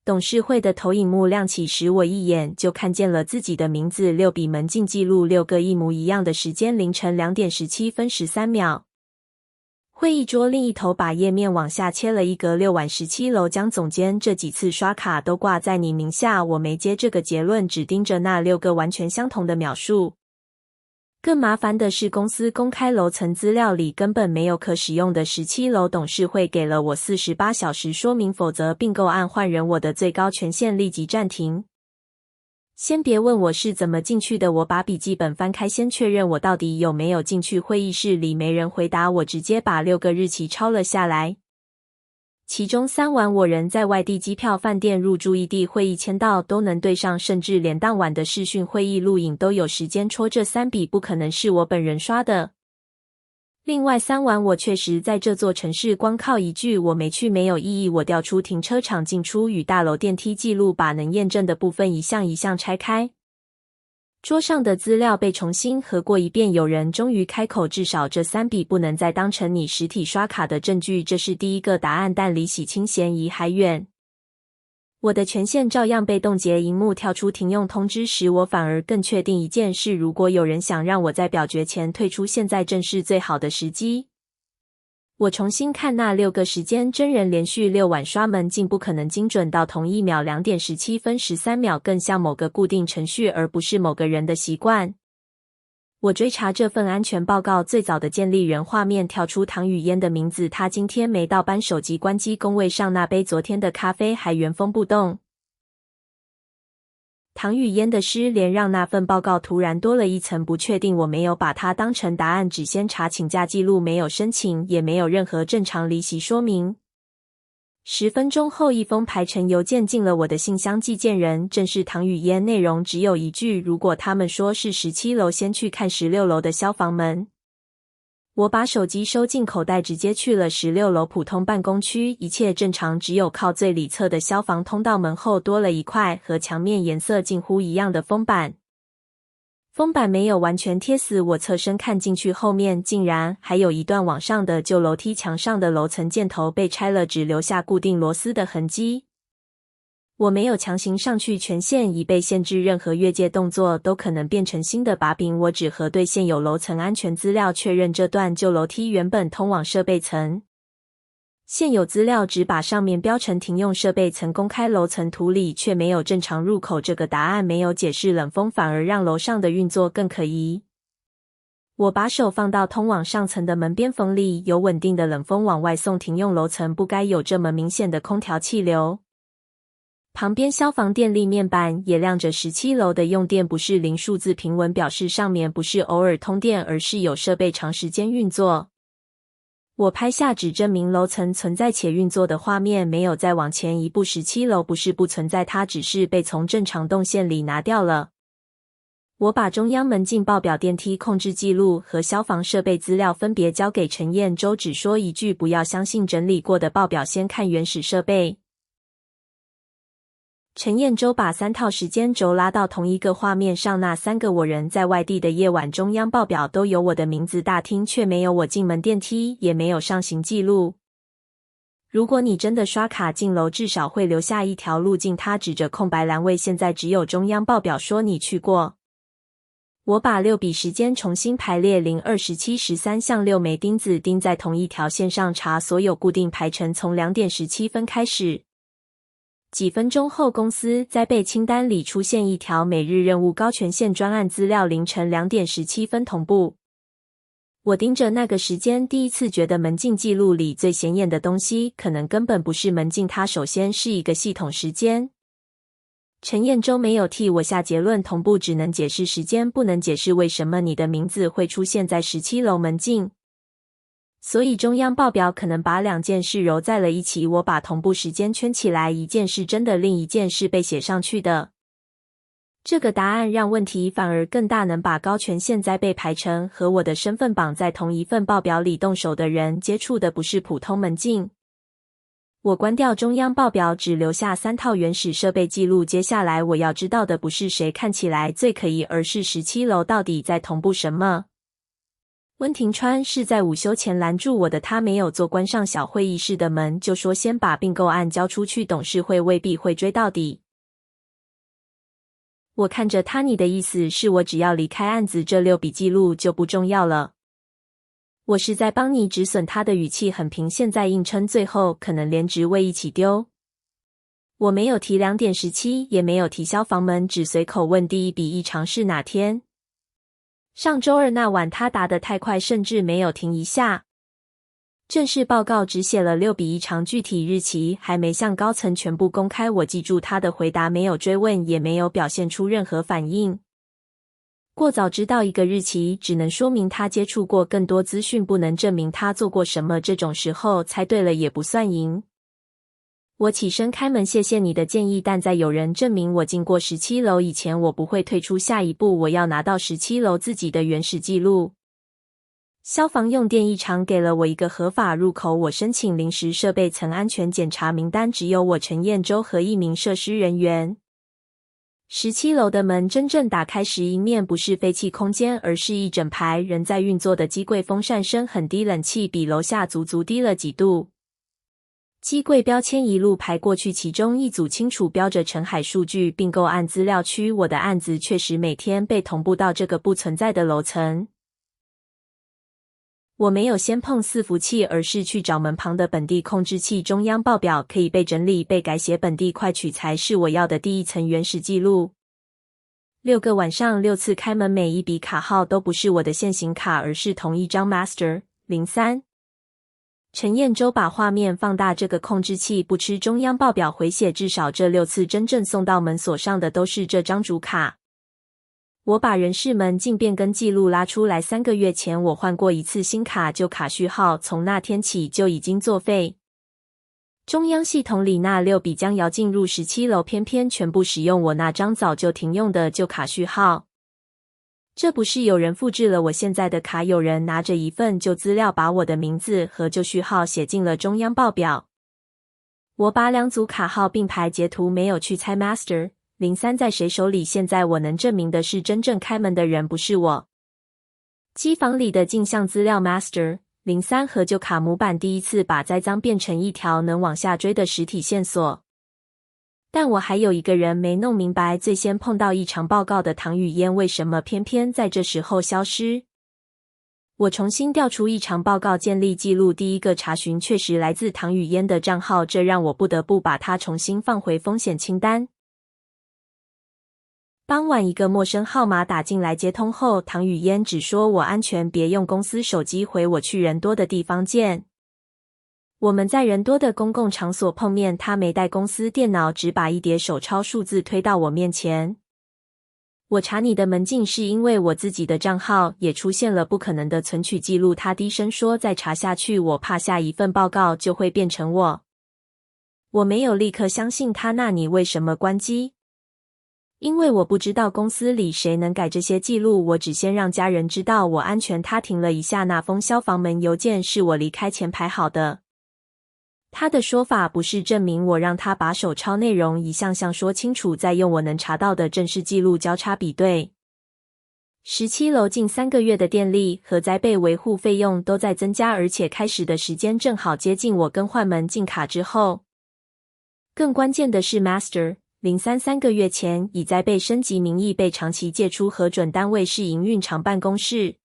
董事會的投影幕亮起時，我一眼就看見了自己的名字，6筆門禁記錄，6個一模一樣的時間，凌晨2點17分13秒。會議桌另一頭把頁面往下切了一格，6晚17樓，江總監這幾次刷卡都掛在你名下。我沒接這個結論，只盯着那6個完全相同的描述。更麻煩的是，公司公開樓層資料裡根本沒有可使用的17樓。董事會給了我48小時說明，否則併購案換人，我的最高權限立即暫停。先別問我是怎麼進去的，我把筆記本翻開，先確認我到底有沒有進去。會議室裡沒人回答我，直接把6個日期抄了下來。其中3晚我人在外地，機票、飯店、入住異地，會議簽到都能對上，甚至連當晚的視訊會議錄影都有時間戳。這3筆不可能是我本人刷的。另外3晚我確實在這座城市，光靠一句我沒去沒有意義。我調出停車場進出與大樓電梯記錄，把能驗證的部分一項一項拆開。桌上的資料被重新核過一遍，有人終於開口，至少這3筆不能再當成你實體刷卡的證據，這是第一個答案，但離洗清嫌疑還遠。我的權限照樣被凍結，螢幕跳出停用通知時，我反而更確定一件事，如果有人想讓我在表決前退出，現在正是最好的時機。我重新看那6個時間，真人連續6晚刷門禁，不可能精準到同一秒，2點17分13秒，更像某個固定程序，而不是某個人的習慣。我追查這份安全報告最早的建立人，畫面跳出唐雨嫣的名字，她今天沒到班，手機關機，工位上那杯昨天的咖啡還原封不動。唐雨嫣的失聯讓那份報告突然多了一層不確定，我沒有把它當成答案，只先查請假記錄，沒有申請，也沒有任何正常離席說明。10分鐘後，一封排程郵件進了我的信箱，寄件人正是唐雨嫣，內容只有一句：如果他們說是17樓，先去看16樓的消防門。我把手機收進口袋，直接去了16樓普通辦公區，一切正常，只有靠最裡側的消防通道門後多了一塊和牆面顏色近乎一樣的封板。封板沒有完全貼死，我側身看進去，後面竟然還有一段往上的舊樓梯，牆上的樓層箭頭被拆了，只留下固定螺絲的痕跡。我沒有強行上去，權限已被限制，任何越界動作都可能變成新的把柄。我只核對現有樓層安全資料，確認這段舊樓梯原本通往設備層。現有資料只把上面標成停用設備層，公開樓層圖裡卻沒有正常入口。這個答案沒有解釋冷風，反而讓樓上的運作更可疑。我把手放到通往上層的門邊縫裡，有穩定的冷風往外送。停用樓層不該有這麼明顯的空調氣流。旁邊消防電力面板也亮着17樓的用電不是零數字平穩，表示上面不是偶爾通電，而是有設備長時間運作。我拍下只證明樓層存在且運作的畫面，沒有再往前一步。17樓不是不存在，它只是被從正常動線裡拿掉了。我把中央門禁報表、電梯控制記錄和消防設備資料分別交給陳彥洲，只說一句：不要相信整理過的報表，先看原始設備。陳彥洲把3套時間軸拉到同一個畫面上，那3個我人在外地的夜晚，中央報表都有我的名字，大廳卻沒有我進門，電梯也沒有上行記錄。如果你真的刷卡進樓，至少會留下一條路徑。他指着空白欄位，現在只有中央報表說你去過。我把6筆時間重新排列，02、17、13，像6枚釘子釘在同一條線上，查所有固定排程，從2點17分開始。幾分鐘後，公司災備清單裡出現一條每日任務高權限專案資料，凌晨2點17分同步。我盯着那個時間，第一次覺得門禁記錄裡最顯眼的東西可能根本不是門禁，它首先是一個系統時間。陳彥洲沒有替我下結論，同步只能解釋時間，不能解釋為什麼你的名字會出現在17樓門禁。所以中央報表可能把2件事揉在了一起，我把同步時間圈起來，一件是真的，另一件是被寫上去的。這個答案讓問題反而更大，能把高權限災備排程和我的身份綁在同一份報表裡，動手的人接觸的不是普通門禁。我關掉中央報表，只留下3套原始設備記錄。接下來我要知道的不是誰看起來最可疑，而是17樓到底在同步什麼。溫庭川是在午休前攔住我的，他沒有做關上小會議室的門，就說先把併購案交出去，董事會未必會追到底。我看着他，你的意思是我只要離開案子，這6筆記錄就不重要了？我是在幫你止損。他的語氣很平，現在硬撐，最後可能連職位一起丟。我沒有提2.17，也沒有提消防門，只隨口問第一筆異常是哪天。上週二那晚。他答得太快，甚至沒有停一下。正式報告只寫了6筆異常，具體日期還沒向高層全部公開。我記住他的回答，沒有追問，也沒有表現出任何反應。過早知道一個日期，只能說明他接觸過更多資訊，不能證明他做過什麼。這種時候猜對了也不算贏。我起身開門，謝謝你的建議，但在有人證明我進過17樓以前，我不會退出。下一步我要拿到17樓自己的原始記錄。消防用電異常給了我一個合法入口，我申請臨時設備層安全檢查名單，只有我陳彥洲和1名設施人員。17樓的門真正打開時，迎面不是廢棄空間，而是一整排仍在運作的機櫃，風扇聲很低，冷氣比樓下足足低了幾度。機櫃標籤一路排過去，其中一組清楚標着澄海數據併購案資料區。我的案子確實每天被同步到這個不存在的樓層。我沒有先碰伺服器，而是去找門旁的本地控制器。中央報表可以被整理、被改寫，本地快取才是我要的第一層原始記錄。6個晚上6次開門，每一筆卡號都不是我的現行卡，而是同一張 Master 03。陳彥洲把畫面放大，這個控制器不吃中央報表回寫，至少這6次真正送到門鎖上的都是這張主卡。我把人事門禁變更記錄拉出來，3個月前我換過一次新卡，舊卡序號從那天起就已經作廢。中央系統裡那6筆將要進入17樓，偏偏全部使用我那張早就停用的舊卡序號。這不是有人複製了我現在的卡，有人拿着一份舊資料把我的名字和舊序號寫進了中央報表。我把2組卡號並排截圖，沒有去猜 Master 03在誰手裡。現在我能證明的是，真正開門的人不是我。機房裡的鏡像資料 Master 03和舊卡模板第一次把栽贓變成一條能往下追的實體線索。但我還有一個人沒弄明白，最先碰到異常報告的唐雨嫣為什麼偏偏在這時候消失。我重新調出異常報告，建立記錄，第一個查詢確實來自唐雨嫣的賬號，這讓我不得不把它重新放回風險清單。當晚一個陌生號碼打進來，接通後唐雨嫣只說我安全，別用公司手機回我，去人多的地方見。我們在人多的公共場所碰面，他沒帶公司電腦，只把一疊手抄數字推到我面前。我查你的門禁是因為我自己的賬號也出現了不可能的存取記錄，他低聲說再查下去，我怕下一份報告就會變成我。我沒有立刻相信他，那你為什麼關機？因為我不知道公司裡誰能改這些記錄，我只先讓家人知道我安全。他停了一下，那封消防門郵件是我離開前排好的。他的說法不是證明我讓他把手抄內容一項項說清楚，再用我能查到的正式記錄交叉比對。17樓近3個月的電力和災備維護費用都在增加，而且開始的時間正好接近我更換門禁卡之後。更關鍵的是 Master 03 3個月前以災備升級名義被長期借出，核准單位是營運廠辦公室。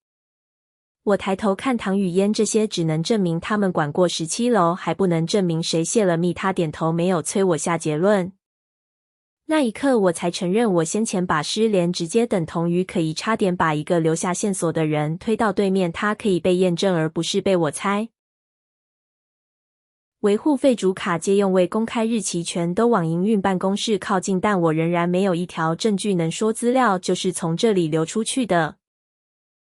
我抬頭看唐雨嫣，這些只能證明他們管過17樓，還不能證明誰泄了密。他點頭，沒有催我下結論。那一刻我才承認，我先前把失聯直接等同於可疑，差點把一個留下線索的人推到對面，他可以被驗證，而不是被我猜。維護費主卡借用未公開日期全都往營運辦公室靠近，但我仍然沒有一條證據能說資料就是從這裡流出去的。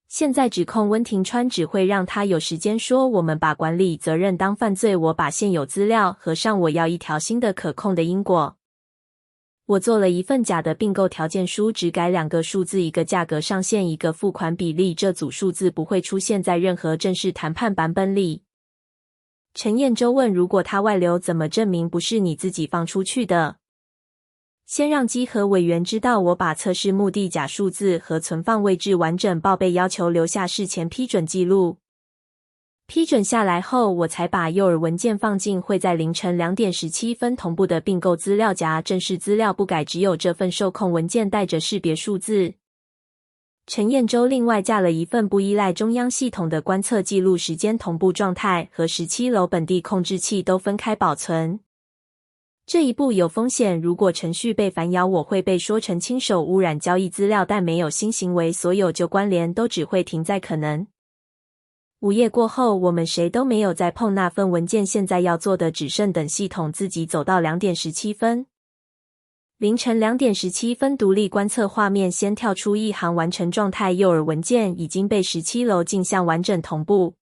現在指控溫庭川只會讓他有時間說我們把管理責任當犯罪，我把現有資料合上，我要一條新的可控的因果。我做了一份假的併購條件書，只改2個數字，一個價格上限，一個付款比例，這組數字不會出現在任何正式談判版本裡。陳彥洲問，如果他外流，怎麼證明不是你自己放出去的？先讓稽核委員知道我把測試目的、假數字和存放位置完整報備，要求留下事前批准記錄。批准下來後，我才把誘餌文件放進會在凌晨2點17分同步的併購資料夾，正式資料不改，只有這份受控文件帶着識別數字。陳彥洲另外架了一份不依賴中央系統的觀測記錄時間同步狀態，和17樓本地控制器都分開保存。這一步有風險，如果程序被反咬，我會被說成親手污染交易資料，但沒有新行為，所有舊關聯都只會停在可能。午夜過後，我們誰都沒有再碰那份文件，現在要做的只剩等系統自己走到2點17分。凌晨2點17分，獨立觀測畫面先跳出一行完成狀態，誘餌文件已經被17樓鏡像完整同步。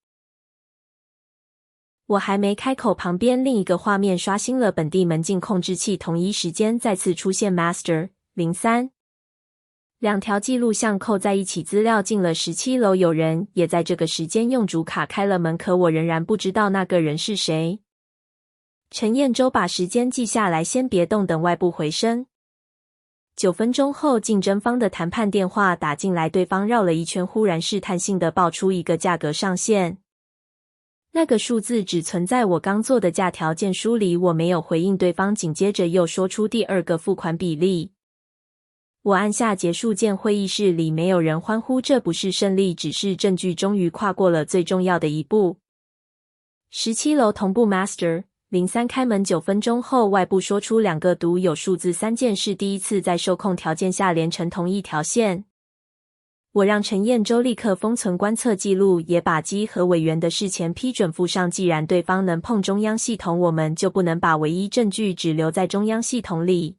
我還沒開口，旁邊另一個畫面刷新了本地門禁控制器，同一時間再次出現 Master 03。兩條記錄像扣在一起，資料進了17樓，有人也在這個時間用主卡開了門，可我仍然不知道那個人是誰。陳彥洲把時間記下來，先別動，等外部回聲。9分鐘後，競爭方的談判電話打進來，對方繞了一圈，忽然試探性地報出一個價格上限。那個數字只存在我剛做的價條件書裡，我沒有回應對方，緊接着又說出第二個付款比例。我按下結束鍵，會議室裡沒有人歡呼，這不是勝利，只是證據終於跨過了最重要的一步。17樓同步 Master 03開門9分鐘後，外部說出兩個獨有數字3件，是第一次在受控條件下連成同一條線。我讓陳彥洲立刻封存觀測記錄，也把稽核委員的事前批准附上。既然對方能碰中央系統，我們就不能把唯一證據只留在中央系統裡。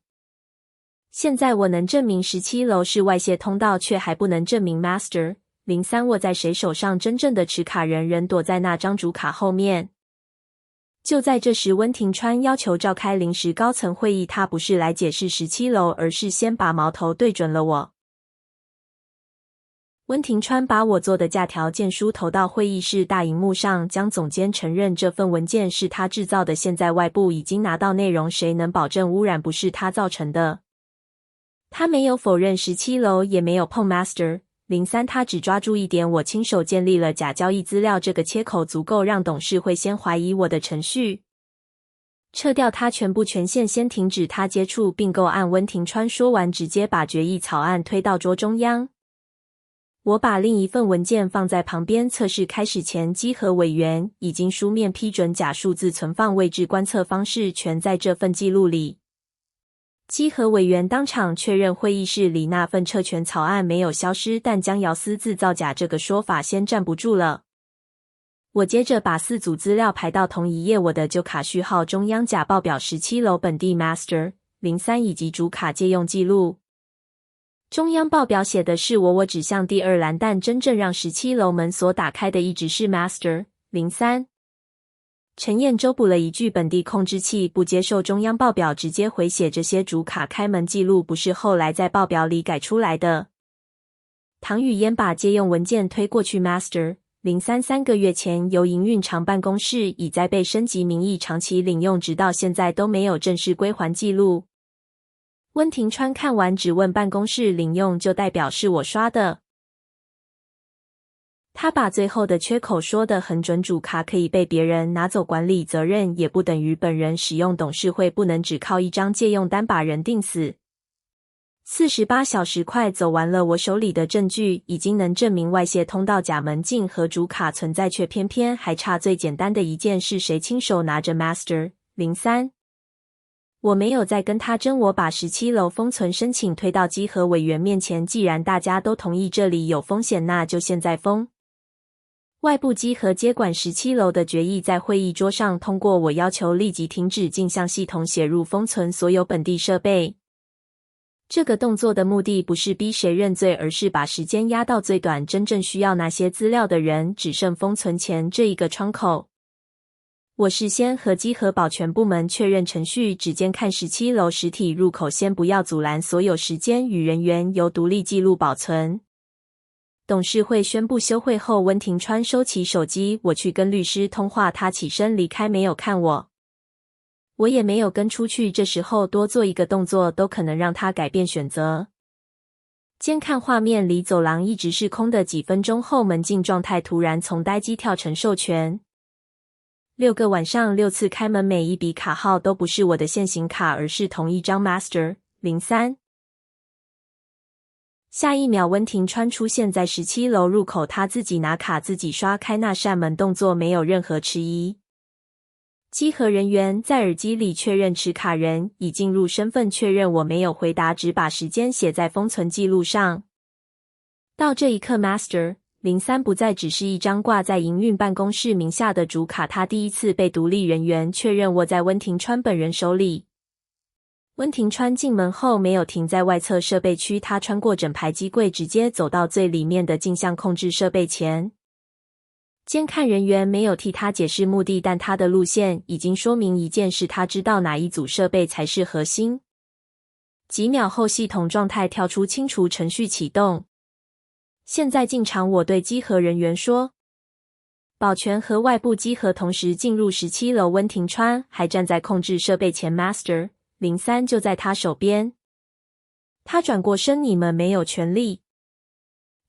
現在我能證明17樓是外洩通道，卻還不能證明 Master 03握在誰手上，真正的持卡人仍躲在那張主卡後面。就在這時，溫庭川要求召開臨時高層會議，他不是來解釋17樓，而是先把矛頭對準了我。溫庭川把我做的價條件書投到會議室大螢幕上，江總監承認這份文件是他製造的，現在外部已經拿到內容，誰能保證污染不是他造成的？他沒有否認17樓，也沒有碰 Master 03，他只抓住一點，我親手建立了假交易資料，這個切口足夠讓董事會先懷疑我的程序，撤掉他全部權限，先停止他接觸併購案。溫庭川說完，直接把決議草案推到桌中央。我把另一份文件放在旁邊，測試開始前，稽核委員已經書面批准假數字存放位置、觀測方式全在這份記錄裡。稽核委員當場確認會議室裡那份撤權草案沒有消失，但江堯私自造假這個說法先站不住了。我接着把4組資料排到同一頁，我的舊卡序號、中央假報表、17樓本地 Master 03以及主卡借用記錄。中央報表寫的是我指向第二欄，但真正讓17樓門鎖打開的一直是 Master 03。陳彥洲補了一句，本地控制器不接受中央報表，直接回寫這些主卡開門記錄不是後來在報表裡改出來的。唐雨嫣把借用文件推過去 Master 03 3個月前由營運長辦公室已在被升級名義長期領用，直到現在都沒有正式歸還記錄。溫庭川看完只問辦公室領用就代表是我刷的。他把最後的缺口說得很準，主卡可以被別人拿走，管理責任也不等於本人使用，董事會不能只靠一張借用單把人定死。48小時快走完了，我手裡的證據已經能證明外洩通道、假門禁和主卡存在，卻偏偏還差最簡單的一件事，誰親手拿着 Master 03。我沒有再跟他爭，我把17樓封存申請推到稽核委員面前，既然大家都同意這裡有風險，那就現在封。外部稽核接管17樓的決議在會議桌上通過，我要求立即停止鏡像系統寫入封存所有本地設備。這個動作的目的不是逼誰認罪，而是把時間壓到最短，真正需要那些資料的人只剩封存前這一個窗口。我事先和稽核保全部門確認程序，只監看17樓實體入口，先不要阻攔，所有時間與人員由獨立記錄保存。董事會宣布休會後，溫庭川收起手機，我去跟律師通話，他起身離開，沒有看我。我也沒有跟出去，這時候多做一個動作都可能讓他改變選擇。監看畫面裡走廊一直是空的，幾分鐘後門禁狀態突然從待機跳成授權。6個晚上6次開門，每一筆卡號都不是我的現行卡，而是同一張 Master 03。下一秒溫庭川出現在17樓入口，他自己拿卡自己刷開那扇門，動作沒有任何遲疑。稽核人員在耳機裡確認持卡人已進入，身份確認我沒有回答，只把時間寫在封存記錄上。到這一刻 Master 03不再只是一張掛在營運辦公室名下的主卡，他第一次被獨立人員確認握在溫庭川本人手裡。溫庭川進門後沒有停在外側設備區，他穿過整排機櫃，直接走到最裡面的鏡像控制設備前。監看人員沒有替他解釋目的，但他的路線已經說明一件事，他知道哪一組設備才是核心。幾秒後，系統狀態跳出，清除程序啟動。現在進場，我對稽核人員說。保全和外部稽核同時進入17樓，溫庭川還站在控制設備前 ，Master 03就在他手邊。他轉過身，你們沒有權利。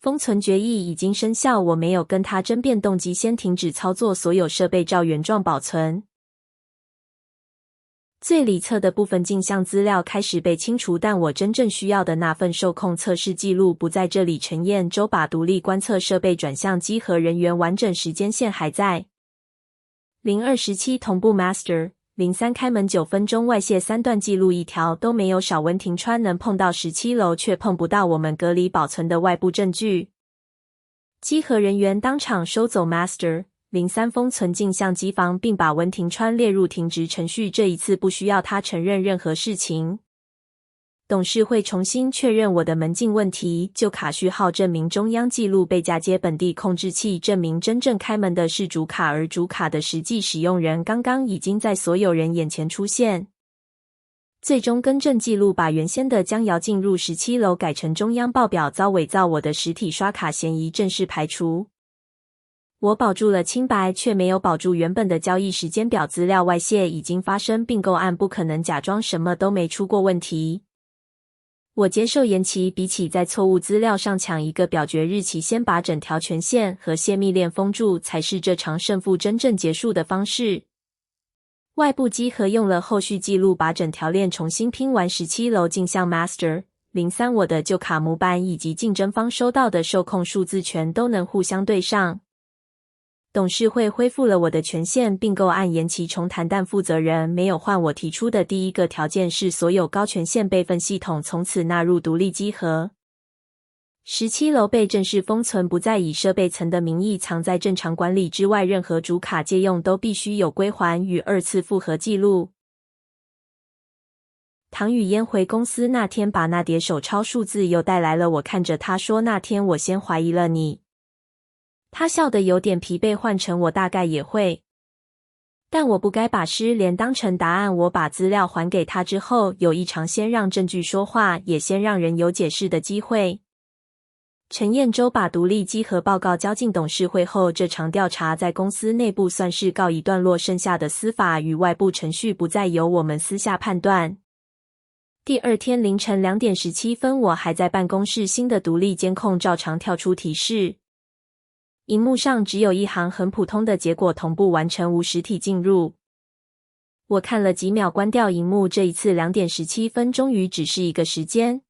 封存決議已經生效，我沒有跟他爭辯動機，先停止操作，所有設備照原狀保存。最裡側的部分鏡像資料開始被清除，但我真正需要的那份受控測試記錄不在這裡。陳彥洲把獨立觀測設備轉向稽核人員，完整時間線還在。0217同步 Master 03開門9分鐘，外洩3段記錄一條都沒有少。溫庭川能碰到17樓，卻碰不到我們隔離保存的外部證據。稽核人員當場收走 Master 03封存鏡像機房，並把溫庭川列入停職程序。這一次不需要他承認任何事情。董事會重新確認我的門禁問題，舊卡序號證明中央記錄被嫁接本地控制器，證明真正開門的是主卡，而主卡的實際使用人剛剛已經在所有人眼前出現。最終更正記錄把原先的將要進入17樓改成中央報表，遭偽造我的實體刷卡嫌疑正式排除。我保住了清白，卻沒有保住原本的交易時間表。資料外洩已經發生，併購案不可能假裝什麼都沒出過問題。我接受延期，比起在錯誤資料上搶一個表決日期，先把整條權限和洩密鏈封住，才是這場勝負真正結束的方式。外部稽核用了後續記錄把整條鏈重新拼完。17樓鏡像 Master 03，我的舊卡模板以及競爭方收到的受控數字全都能互相對上。董事會恢復了我的權限，併購案延期重談，但負責人沒有換。我提出的第一個條件是所有高權限備份系統從此納入獨立稽核。17樓被正式封存，不再以設備層的名義藏在正常管理之外，任何主卡借用都必須有歸還與2次複核記錄。唐雨嫣回公司那天把那疊手鈔數字又帶來了，我看着他說，那天我先懷疑了你。他笑得有點疲憊，換成我大概也會。但我不該把失聯當成答案。我把資料還給他之後，有意嘗先讓證據說話，也先讓人有解釋的機會。陳彥洲把獨立稽核報告交進董事會後，這場調查在公司內部算是告一段落，剩下的司法與外部程序不再由我們私下判斷。第二天凌晨2點17分，我還在辦公室，新的獨立監控照常跳出提示。螢幕上只有一行很普通的結果同步完成，無實體進入。我看了幾秒，關掉螢幕。這一次2點17分終於只是一個時間。